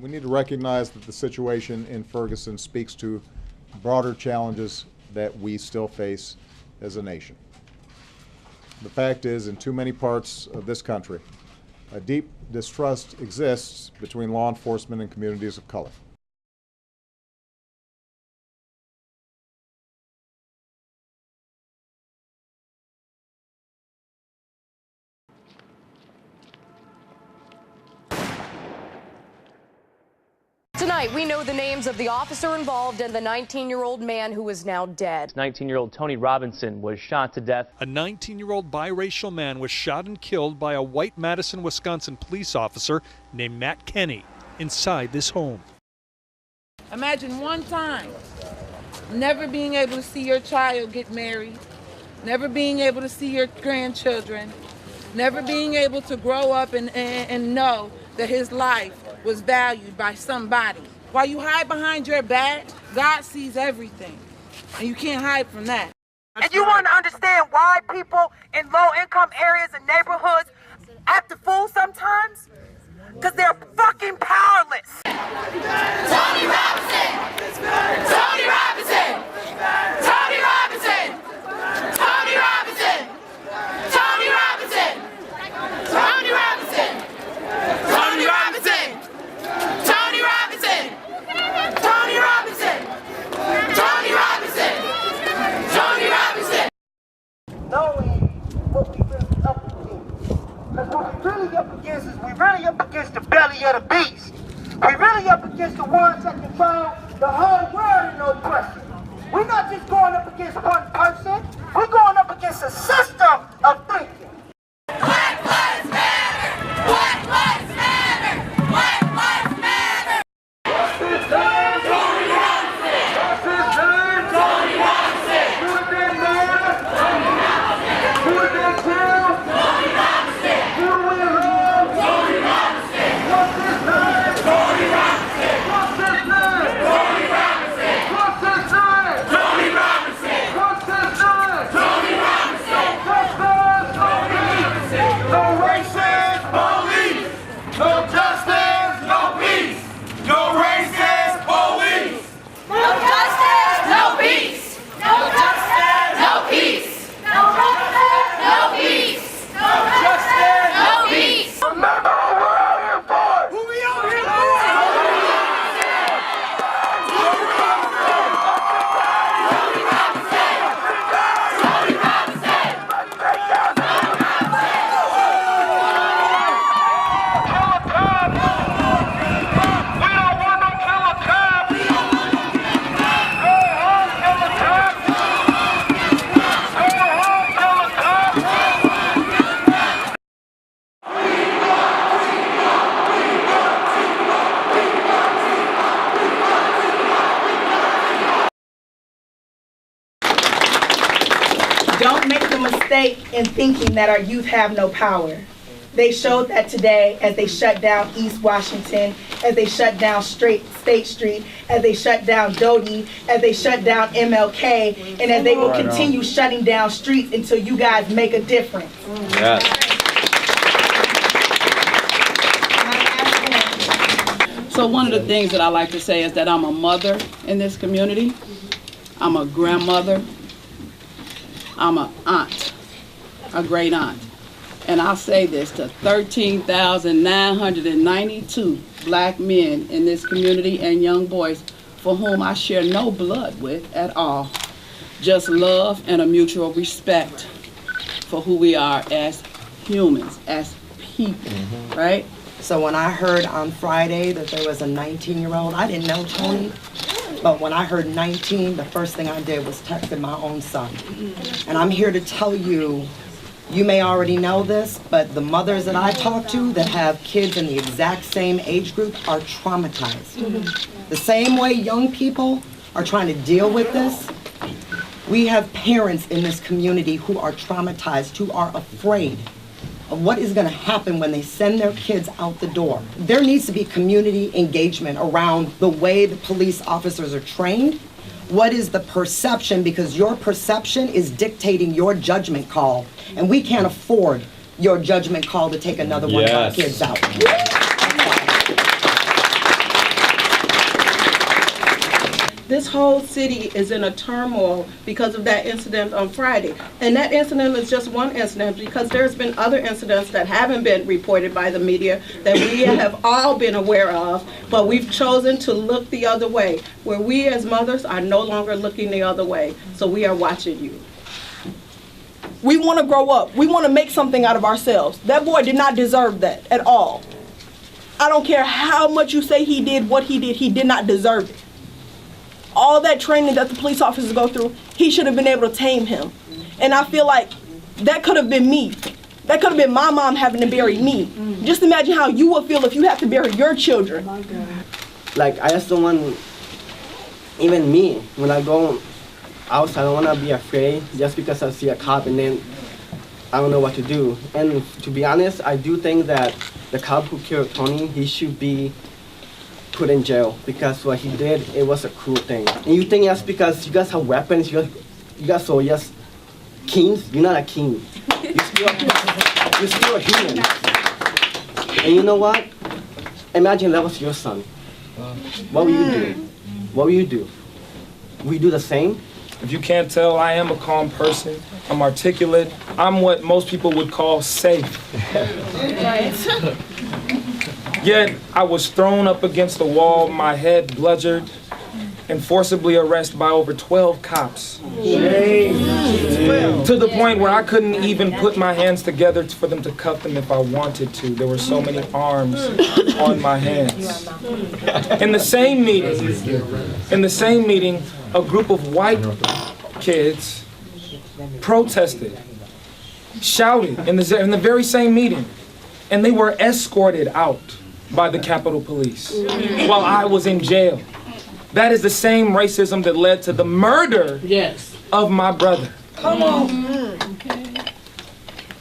we need to recognize that the situation in Ferguson speaks to broader challenges that we still face as a nation. The fact is, in too many parts of this country, a deep distrust exists between law enforcement and communities of color. Tonight, we know the names of the officer involved and the 19-year-old man who is now dead. 19-year-old Tony Robinson was shot to death. A 19-year-old biracial man was shot and killed by a white Madison, Wisconsin police officer named Matt Kenny inside this home. Imagine one time never being able to see your child get married, never being able to see your grandchildren, never being able to grow up and know that his life was valued by somebody. While you hide behind your badge, God sees everything, and you can't hide from that. And you want to understand why people in low-income areas and neighborhoods act a fool sometimes? Because they're fucking powerless. Tony Robinson! Tony Robinson! Tony Robinson! Tony Robinson! Tony Robinson! Tony Robinson! Tony Robinson! Tony Robinson! Tony Robinson! Tony Robinson! Tony Robinson! Knowing what we really up against. Because what we really up against is we really up against the belly of the beast. We really up against the ones that control the whole world in oppression. We're not just going up against one person. We're going up against a system of thinking. Black lives matter! Black lives matter! Black lives matter! What's his name? Tony Robinson! What's his name? Tony Robinson! Who have been murdered? Tony Robinson! Who have been killed? Tony Robinson! Who do we love? Tony Robinson! What's his name? Tony Robinson! What's his name? Tony Robinson! What's his name? Tony Robinson! What's his name? Tony Robinson! Justice, no peace. No racist police. No justice, no peace. No racist police. No justice, no peace! No justice, no peace! No justice, no peace! No justice, no peace! Remember who we're out here for. Who we out here for? Don't make the mistake in thinking that our youth have no power. They showed that today as they shut down East Washington, as they shut down State Street, as they shut down Doty, as they shut down MLK, and as they will continue shutting down streets until you guys make a difference. Yes. So one of the things that I like to say is that I'm a mother in this community. I'm a grandmother. I'm an aunt, a great aunt. And I'll say this to 13,992 black men in this community and young boys for whom I share no blood with at all. Just love and a mutual respect for who we are as humans, as people, right? So when I heard on Friday that there was a 19-year-old, I didn't know Tony, but when I heard 19, the first thing I did was texted my own son. And I'm here to tell you, you may already know this, but the mothers that I talk to that have kids in the exact same age group are traumatized. The same way young people are trying to deal with this, we have parents in this community who are traumatized, who are afraid of what is going to happen when they send their kids out the door. There needs to be community engagement around the way the police officers are trained. What is the perception? Because your perception is dictating your judgment call, and we can't afford your judgment call to take another one of our kids out. This whole city is in a turmoil because of that incident on Friday. And that incident is just one incident, because there's been other incidents that haven't been reported by the media that we have all been aware of, but we've chosen to look the other way, where we as mothers are no longer looking the other way. So we are watching you. We want to grow up. We want to make something out of ourselves. That boy did not deserve that at all. I don't care how much you say he did what he did not deserve it. All that training that the police officers go through, he should have been able to tame him. And I feel like that could have been me. That could have been my mom having to bury me. Just imagine how you would feel if you have to bury your children. Like, I just don't want, even me, when I go outside, I don't want to be afraid just because I see a cop and then I don't know what to do. And to be honest, I do think that the cop who killed Tony, he should be put in jail, because what he did, it was a cruel thing. And you think that's because you guys have weapons, you guys are just kings? You're not a king. You're still a human. And you know what? Imagine that was your son. What will you do? What will you do? Will you do the same? If you can't tell, I am a calm person. I'm articulate. I'm what most people would call safe. Yet, I was thrown up against the wall, my head bludgeoned, and forcibly arrested by over 12 cops. To the point where I couldn't even put my hands together for them to cuff them if I wanted to. There were so many arms on my hands. In the same meeting, a group of white kids protested, shouted in the very same meeting, and they were escorted out by the Capitol Police while I was in jail. That is the same racism that led to the murder of my brother. Come on.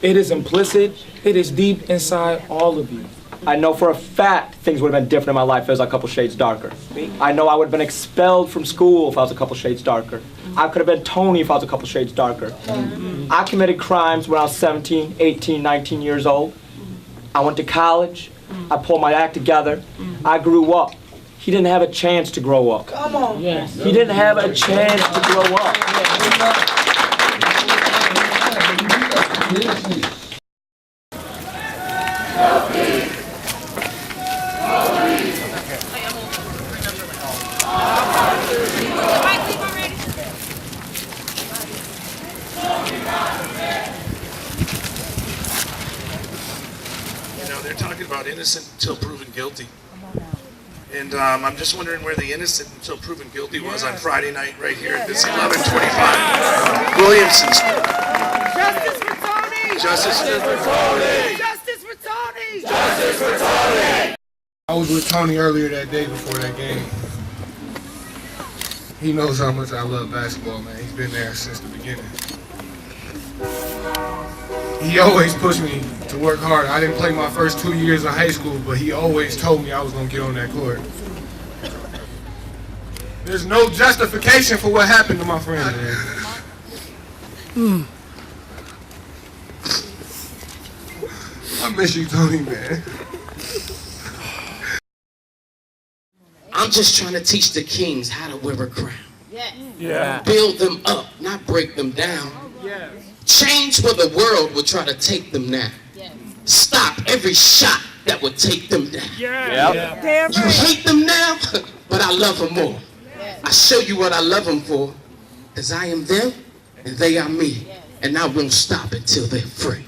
It is implicit, it is deep inside all of you. I know for a fact things would have been different in my life if I was a couple shades darker. I know I would have been expelled from school if I was a couple shades darker. I could have been Tony if I was a couple shades darker. I committed crimes when I was 17, 18, 19 years old. I went to college. I pulled my act together. I grew up. He didn't have a chance to grow up. Come on. He didn't have a chance to grow up. They're talking about innocent until proven guilty. And I'm just wondering where the innocent until proven guilty was on Friday night right here at this 1125 Williamson Street. Justice for Tony! Justice for Tony! Justice for Tony! Justice for Tony! I was with Tony earlier that day before that game. He knows how much I love basketball, man. He's been there since the beginning. He always pushed me to work hard. I didn't play my first 2 years of high school, but he always told me I was going to get on that court. There's no justification for what happened to my friend, man. I miss you, Tony, man. I'm just trying to teach the kings how to wear a crown. Yeah. Build them up, not break them down. Change where the world will try to take them now. Stop every shot that would take them down. Damn You right. hate them now, but I love them more. I show you what I love them for, because I am them and they are me. And I won't stop until they're free.